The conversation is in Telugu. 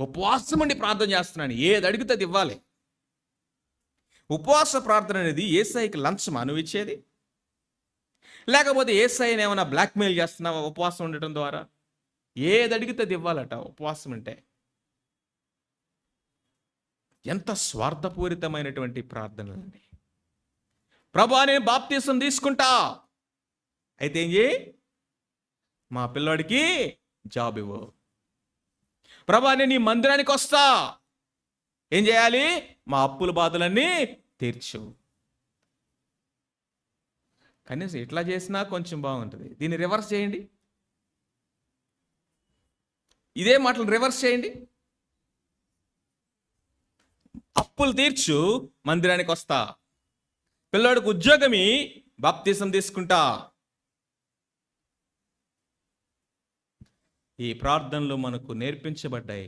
ఉపవాసం ఉండి ప్రార్థన చేస్తున్నాను, ఏది అడిగితే అది ఇవ్వాలి. ఉపవాస ప్రార్థన అనేది యేసయ్యకి లంచమా నువ్వు ఇచ్చేది? లేకపోతే యేసయ్యని ఏమైనా బ్లాక్మెయిల్ చేస్తున్నావా ఉపవాసం ఉండటం ద్వారా? ఏది అడిగితే అది ఇవ్వాలట ఉపవాసం అంటే. ఎంత స్వార్థపూరితమైనటువంటి ప్రార్థనలండి. ప్రభువా నేను బాప్తీసం తీసుకుంటా, అయితే ఏం చేయి, మా పిల్లోడికి జాబ్ ఇవ్వు. ప్రభువా నేను నీ మందిరానికి వస్తా, ఏం చేయాలి, మా అప్పుల బాధలన్నీ తీర్చు. కనీసం ఇట్లా చేసినా కొంచెం బాగుంటుంది. దీన్ని రివర్స్ చేయండి, ఇదే మాటలు రివర్స్ చేయండి. అప్పులు తీర్చు, మందిరానికి వస్తా, పిల్లోడికి ఉద్యోగమి, బాప్తీసం తీసుకుంటా. ఈ ప్రార్థనలు మనకు నేర్పించబడ్డాయి.